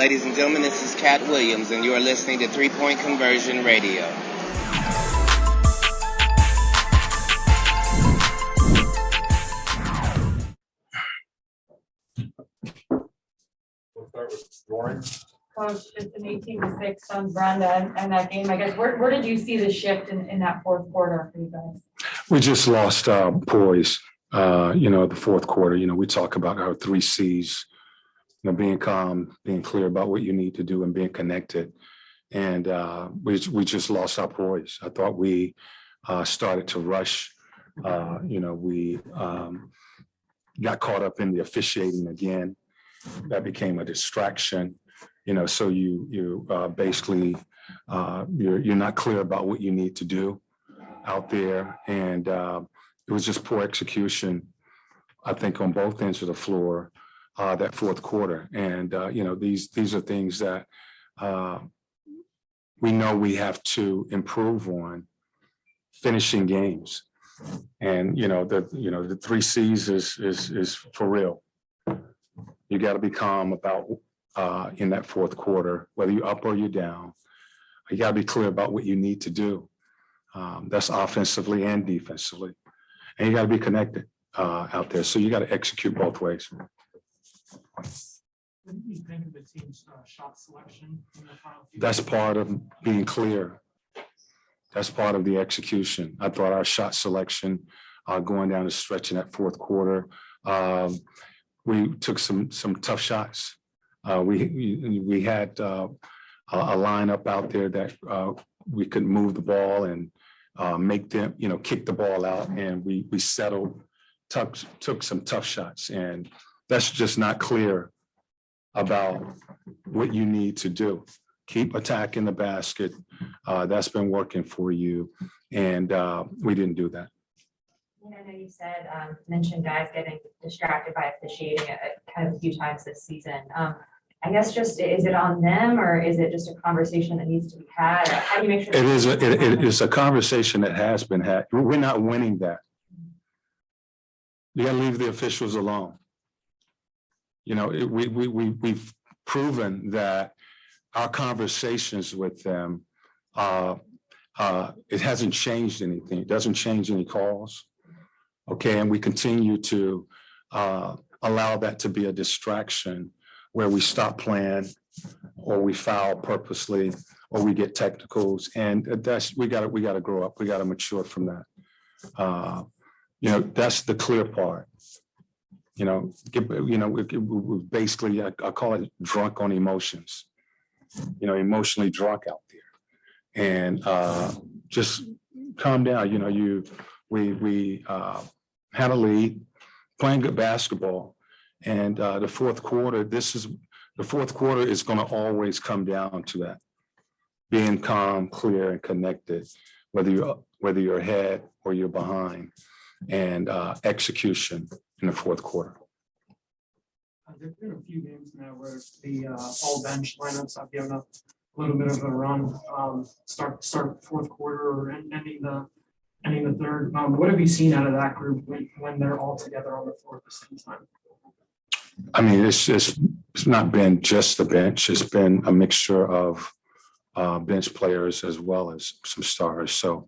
Ladies and gentlemen, this is Cat Williams, and you are listening to 3-Point Conversion Radio. We'll start with Lauren. Coach, just an 18-6 on Brenda and that game. I guess where did you see the shift in that fourth quarter for you guys? We just lost poise. The fourth quarter. We talk about our 3 C's. Being calm, being clear about what you need to do, and being connected. And we just lost our poise. I thought we started to rush. We got caught up in the officiating again. That became a distraction. So you basically you're not clear about what you need to do out there, and it was just poor execution, I think, on both ends of the floor. That fourth quarter. And, these are things that we know we have to improve on finishing games. And, the 3 C's is for real. You got to be calm about in that fourth quarter, whether you're up or you're down. You got to be clear about what you need to do. That's offensively and defensively. And you got to be connected out there. So you got to execute both ways. What do you think of the team's shot selection in the final few? That's part of being clear. That's part of the execution. I thought our shot selection going down the stretch in that fourth quarter, we took some tough shots. We had a lineup out there that we could move the ball and make them, kick the ball out, and we settled, took some tough shots, and that's just not clear about what you need to do. Keep attacking the basket. That's been working for you. And we didn't do that. I know you said, mentioned guys getting distracted by officiating kind of a few times this season. I guess just, is it on them, or is it just a conversation that needs to be had? How do you make sure? It is a conversation that has been had. We're not winning that. You gotta leave the officials alone. We've proven that our conversations with them, it hasn't changed anything. It doesn't change any calls. Okay, and we continue to allow that to be a distraction where we stop playing, or we foul purposely, or we get technicals, and we got to grow up. We got to mature from that. That's the clear part. Basically, I call it drunk on emotions, emotionally drunk out there, and just calm down. We had a lead, playing good basketball, and the fourth quarter is going to always come down to that, being calm, clear, and connected, whether you're ahead or you're behind, and execution in the fourth quarter. There's been a few games now where the all bench lineups have given up a little bit of a run. Start fourth quarter or ending the third. What have you seen out of that group when they're all together on the floor at the same time? I mean, it's not been just the bench. It's been a mixture of bench players as well as some stars. So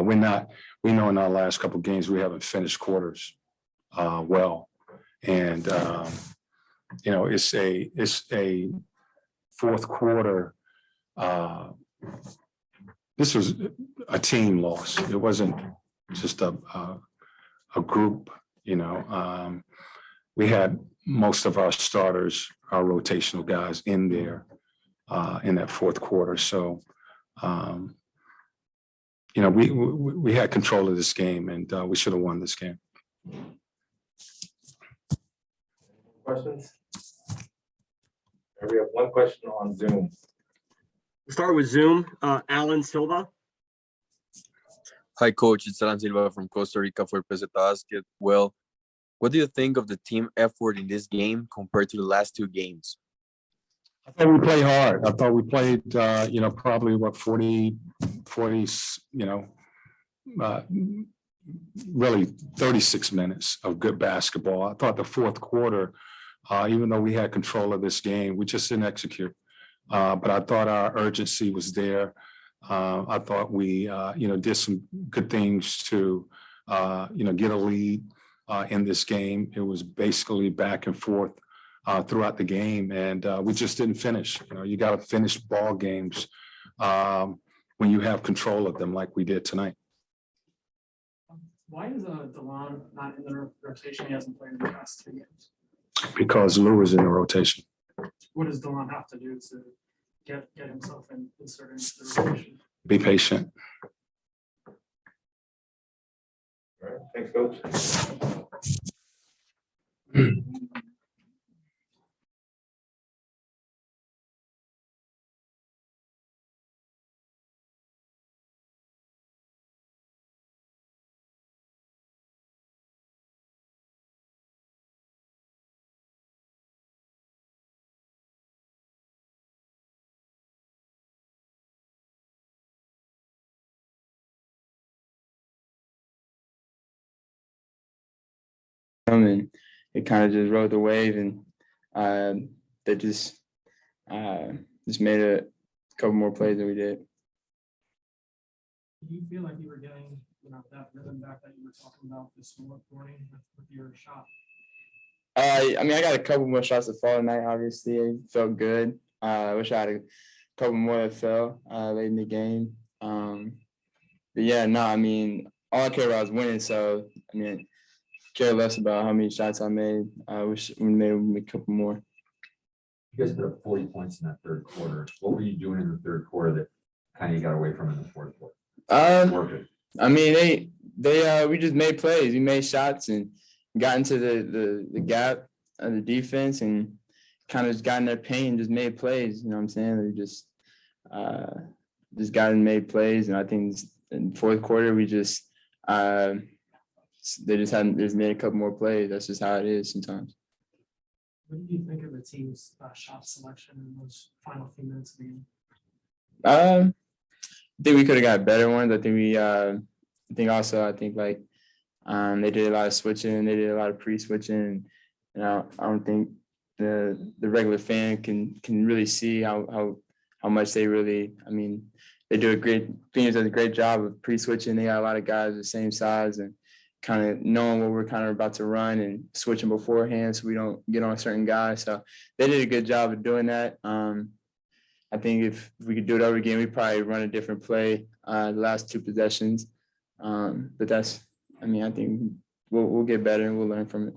we know in our last couple of games we haven't finished quarters well, and it's a fourth quarter. This was a team loss. It wasn't just a group. We had most of our starters, our rotational guys, in there in that fourth quarter. So we had control of this game, and we should have won this game. Questions? We have one question on Zoom. We'll start with Zoom. Alan Silva. Hi, Coach. It's Alan Silva from Costa Rica for PZ Basket. Well, what do you think of the team effort in this game compared to the last 2 games? I thought we played hard. I thought we played, probably 40, really 36 minutes of good basketball. I thought the fourth quarter Even though we had control of this game, we just didn't execute. But I thought our urgency was there. I thought we, did some good things to, get a lead in this game. It was basically back and forth throughout the game, and we just didn't finish. You got to finish ball games when you have control of them, like we did tonight. Why is DeLon not in the rotation? He hasn't played in the past 3 games. Because Lou is in the rotation. What does DeLon have to do to get himself inserted into the rotation? Be patient. All right, thanks, coach. And it kind of just rode the wave, and they just made a couple more plays than we did. Do you feel like you were getting that rhythm back that you were talking about this morning with your shot? I got a couple more shots that fall tonight. Obviously, it felt good. I wish I had a couple more that fell late in the game. But yeah, no, all I care about is winning. So care less about how many shots I made. I wish we made a couple more. You guys put up 40 points in that third quarter. What were you doing in the third quarter that kind of you got away from in the fourth quarter? We just made plays. We made shots and got into the gap of the defense and kind of just got in their paint and just made plays. You know what I'm saying? We just got and made plays. And I think in the fourth quarter, we just they just made a couple more plays. That's just how it is sometimes. What do you think of the team's shot selection in those final few minutes of the game? I think we could have got better ones. I think they did a lot of switching. They did a lot of pre-switching. And I don't think the regular fan can really see how much they really. They do a great. Phoenix does a great job of pre-switching. They got a lot of guys the same size and kind of knowing what we're kind of about to run and switching beforehand so we don't get on a certain guy. So they did a good job of doing that. I think if we could do it over again, we'd probably run a different play the last 2 possessions. But that's, I think we'll get better and we'll learn from it.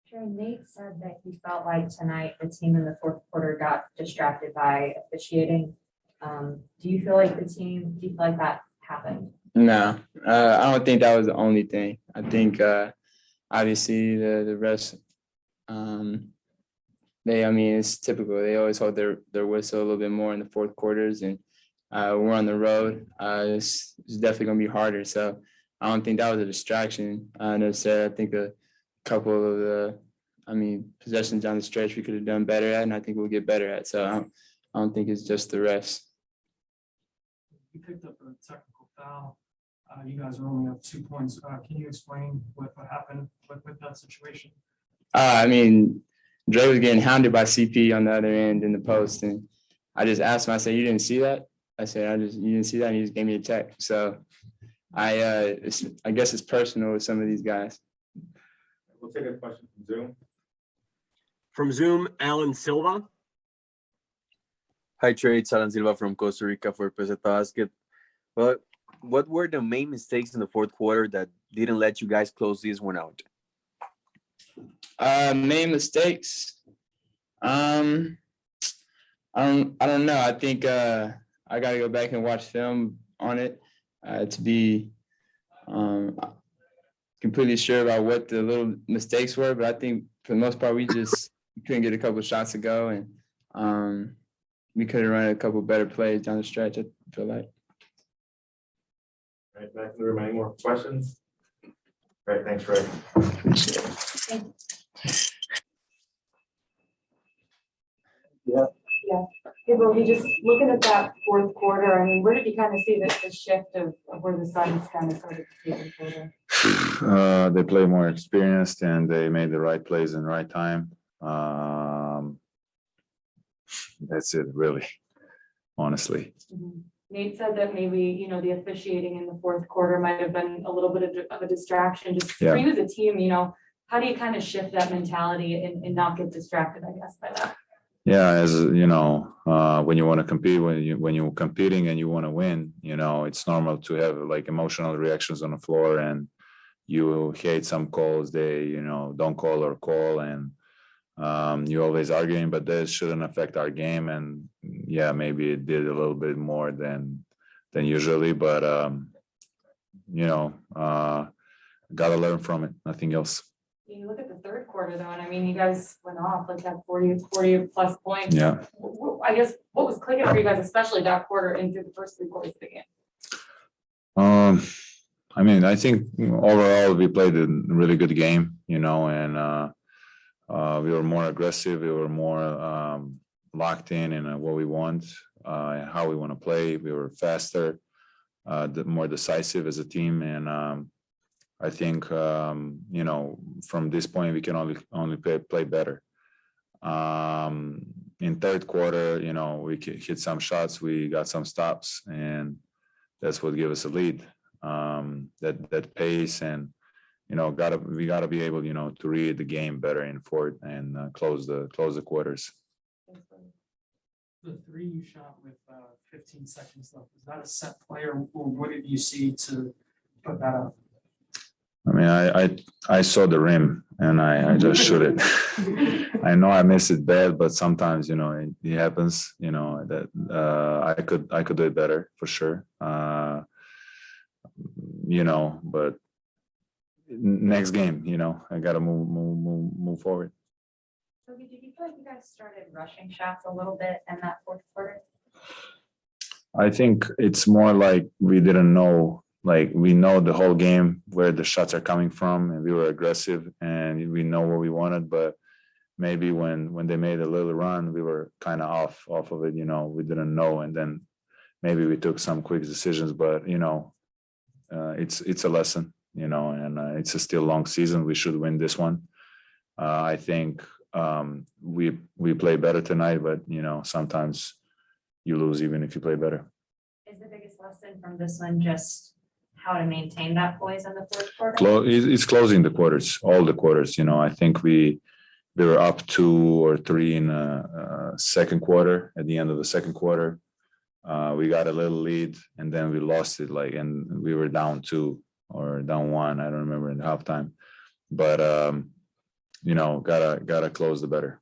Sure, Nate said that he felt like tonight the team in the fourth quarter got distracted by officiating. Do you feel like that happened? No, I don't think that was the only thing. I think obviously the rest, it's typical. They always hold their whistle a little bit more in the fourth quarters, and we're on the road. It's definitely going to be harder. So I don't think that was a distraction. I said I think a couple of the, possessions down the stretch we could have done better at, and I think we'll get better at. So I don't think it's just the rest. You picked up a technical foul. You guys are only up 2 points. Can you explain what happened with that situation? Dre was getting hounded by CP on the other end in the post, and I just asked him. I said, "You didn't see that?" I said, "You didn't see that," and he just gave me a check. So I guess it's personal with some of these guys. We'll take a question from Zoom. From Zoom, Alan Silva. Hi, Trey. It's Alan Silva from Costa Rica for PZ Basket. Well, what were the main mistakes in the fourth quarter that didn't let you guys close this one out? Main mistakes. I don't know. I think I got to go back and watch film on it to be completely sure about what the little mistakes were. But I think for the most part, we couldn't get a couple of shots to go, and we could have run a couple better plays down the stretch. I feel like. All right, back in the room. Any more questions? All right, thanks, Ray. Appreciate it. Yeah, but we just looking at that fourth quarter, where did you kind of see the shift of where the Suns kind of started taking quarter? They play more experienced and they made the right plays in the right time. That's it, really, honestly. Mhm. Nate said that maybe, the officiating in the fourth quarter might have been a little bit of a distraction, just for Yeah. you as a team, how do you kind of shift that mentality and not get distracted, I guess, by that? Yeah, as you know, when you want to compete, when you're competing and you want to win, it's normal to have like emotional reactions on the floor, and you hate some calls they don't call or call, and you always arguing, but this shouldn't affect our game. And yeah, maybe it did a little bit more than usually, but gotta learn from it. Nothing else. You look at the third quarter though, and I mean, you guys went off like that 40 plus points. Yeah. I guess what was clicking for you guys, especially that quarter into the first 3 quarters of the game? I mean, I think overall we played a really good game, and we were more aggressive. We were more locked in what we want, and how we want to play. We were faster, more decisive as a team, and I think from this point we can only play better. In third quarter, we hit some shots, we got some stops, and that's what gave us a lead. That pace, and we gotta be able to read the game better in fourth and close the quarters. The 3 you shot with 15 seconds left, is that a set play, or what did you see to put that up? I mean, I saw the rim and I just shoot it. I know I missed it bad, but sometimes it happens. That I could do it better for sure. But next game, I gotta move forward. So did you feel like you guys started rushing shots a little bit in that fourth quarter? I think it's more like we didn't know. Like, we know the whole game where the shots are coming from, and we were aggressive and we know what we wanted, but maybe when they made a little run, we were kind of off of it, we didn't know. And then maybe we took some quick decisions, but it's a lesson, and it's a still long season. We should win this one. I think we play better tonight, but sometimes you lose even if you play better. Is the biggest lesson from this one just how to maintain that poise in the fourth quarter? It's closing the quarters, all the quarters. I think we were up 2 or 3 in second quarter. At the end of the second quarter, we got a little lead, and then we lost it. And we were down 2 or down 1. I don't remember in halftime, but gotta close the better.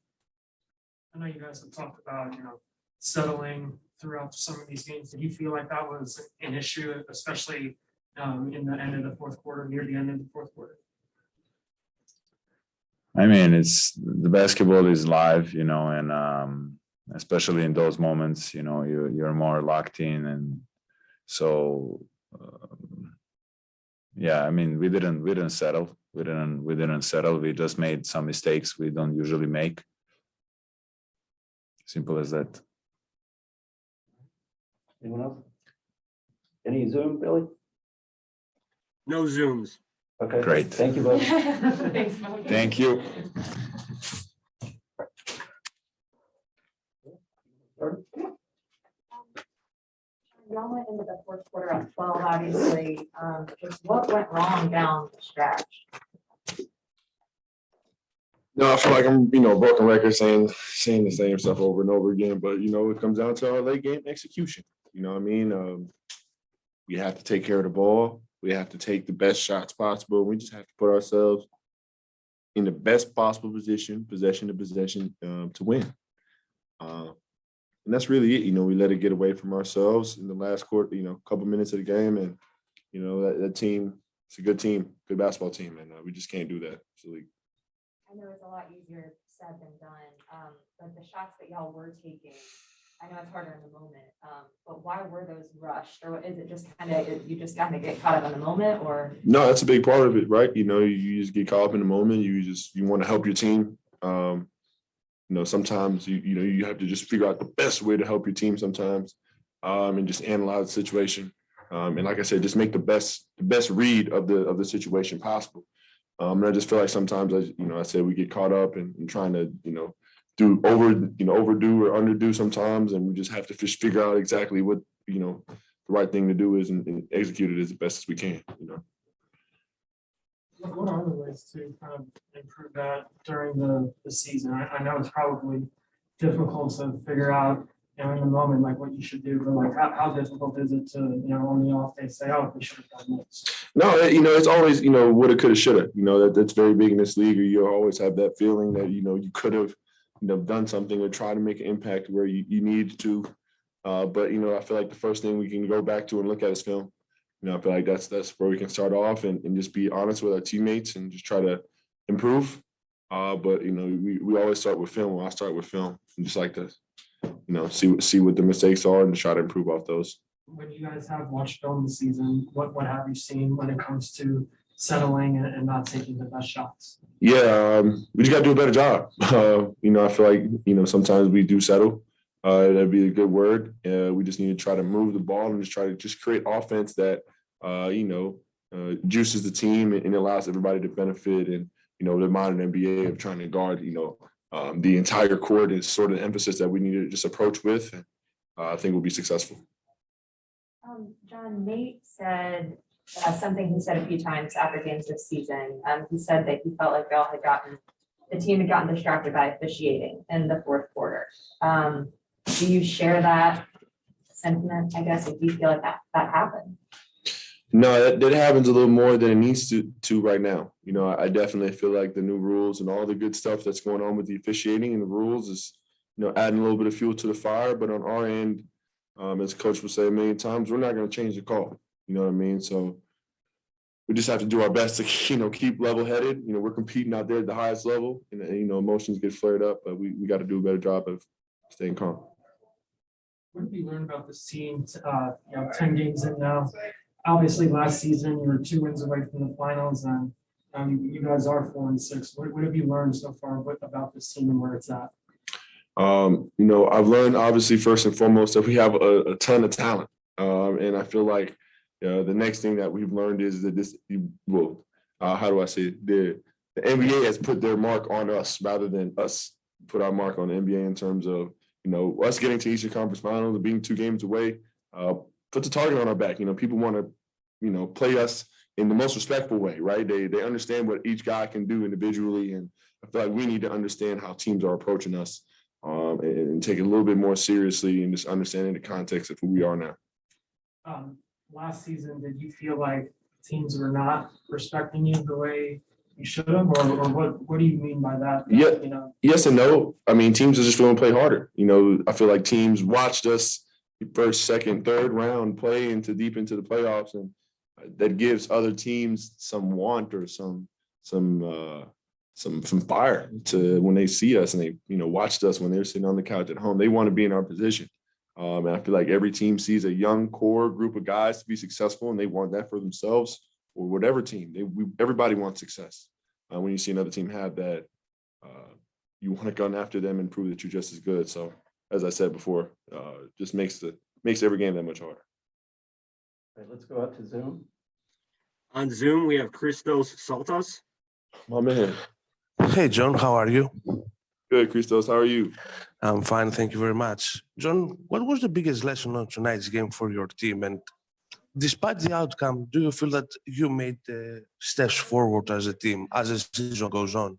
I know you guys have talked about, settling throughout some of these games. Did you feel like that was an issue, especially in the end of the fourth quarter, near the end of the fourth quarter? I mean, it's the basketball is live, and especially in those moments, you're more locked in, and so yeah. I mean, we didn't settle. We didn't settle. We just made some mistakes we don't usually make. Simple as that. Anyone else? Any Zoom, Billy? No Zooms. Okay. Great. Thank you both. Thanks, Mo. Thank you. Y'all went into the fourth quarter at 12, obviously. Just what went wrong down the stretch? No, I feel like I'm, broken record saying the same stuff over and over again. But it comes down to our late game execution. You know what I mean? We have to take care of the ball. We have to take the best shots possible. We just have to put ourselves in the best possible position, possession to possession, to win. And that's really it. We let it get away from ourselves in the last quarter, couple minutes of the game, and that team. It's a good team, good basketball team, and we just can't do that. I know it's a lot easier said than done, but the shots that y'all were taking, I know it's harder in the moment, but why were those rushed? Or is it just you just kind of get caught up in the moment, or? No, that's a big part of it, right? You just get caught up in the moment. You want to help your team. Sometimes you have to just figure out the best way to help your team sometimes, and just analyze the situation. And like I said, just make the best read of the situation possible. And I just feel like sometimes, I said we get caught up in trying to, overdo or underdo sometimes, and we just have to figure out exactly what, the right thing to do is and execute it as best as we can, What are the ways to kind of improve that during the season? I know it's probably difficult to figure out, in the moment, like what you should do, but like how difficult is it to, on the off day say, oh, we should have done this? No, it's always, woulda, coulda, shoulda, that's very big in this league. Or you always have that feeling that, you could have, done something or try to make an impact where you need to. But, I feel like the first thing we can go back to and look at is film. I feel like that's where we can start off and just be honest with our teammates and just try to improve. But, we always start with film. I start with film and just like to, see what the mistakes are and try to improve off those. When you guys have watched film this season, what have you seen when it comes to settling and not taking the best shots? Yeah, we just got to do a better job. I feel like, sometimes we do settle. That'd be a good word. We just need to try to move the ball and just try to create offense that, juices the team and allows everybody to benefit. And, the modern NBA of trying to guard, the entire court is sort of the emphasis that we need to just approach with. And I think we'll be successful. John, Nate said something he said a few times after games this season. He said that he felt like the team had gotten distracted by officiating in the fourth quarter. Do you share that sentiment, I guess, if you feel like that happened? No, that happens a little more than it needs to right now. I definitely feel like the new rules and all the good stuff that's going on with the officiating and the rules is, adding a little bit of fuel to the fire. But on our end, as Coach will say a million times, we're not going to change the call. You know what I mean? So we just have to do our best to, keep level-headed. We're competing out there at the highest level, and emotions get flared up, but we got to do a better job of staying calm. What did you learn about this team? 10 games in now. Obviously, last season you were 2 wins away from the finals, and you guys are 4-6. What have you learned so far about this team and where it's at? I've learned obviously first and foremost that we have a ton of talent, and I feel like the next thing that we've learned is that how do I say it? The NBA has put their mark on us rather than us put our mark on the NBA in terms of us getting to Eastern Conference Finals and being 2 games away. Put the target on our back. People want to play us in the most respectful way, right? They understand what each guy can do individually, and I feel like we need to understand how teams are approaching us. And take it a little bit more seriously and just understanding the context of who we are now. Last season, did you feel like teams were not respecting you the way you should have, or what do you mean by that? Yeah, yes and no. I mean, teams are just going to play harder. I feel like teams watched us first, second, third round play deep into the playoffs, and that gives other teams some want or some fire to when they see us and they watched us when they're sitting on the couch at home. They want to be in our position, and I feel like every team sees a young core group of guys to be successful, and they want that for themselves or whatever team. Everybody wants success. When you see another team have that, you want to gun after them and prove that you're just as good. So as I said before, just makes every game that much harder. Right, let's go out to Zoom. On Zoom, we have Christos Saltas. My man. Hey, John, how are you? Good, Christos. How are you? I'm fine, thank you very much. John, what was the biggest lesson of tonight's game for your team? And despite the outcome, do you feel that you made steps forward as a team as the season goes on?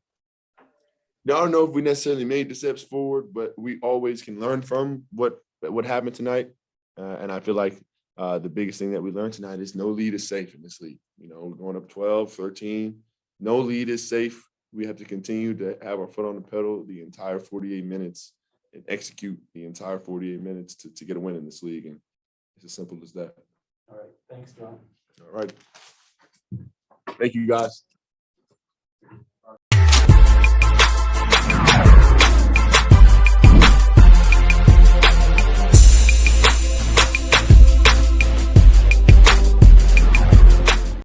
I don't know if we necessarily made the steps forward, but we always can learn from what happened tonight. And I feel like the biggest thing that we learned tonight is no lead is safe in this league. Going up 12, 13, no lead is safe. We have to continue to have our foot on the pedal the entire 48 minutes and execute the entire 48 minutes to get a win in this league. And it's as simple as that. All right, thanks, John. All right. Thank you, guys.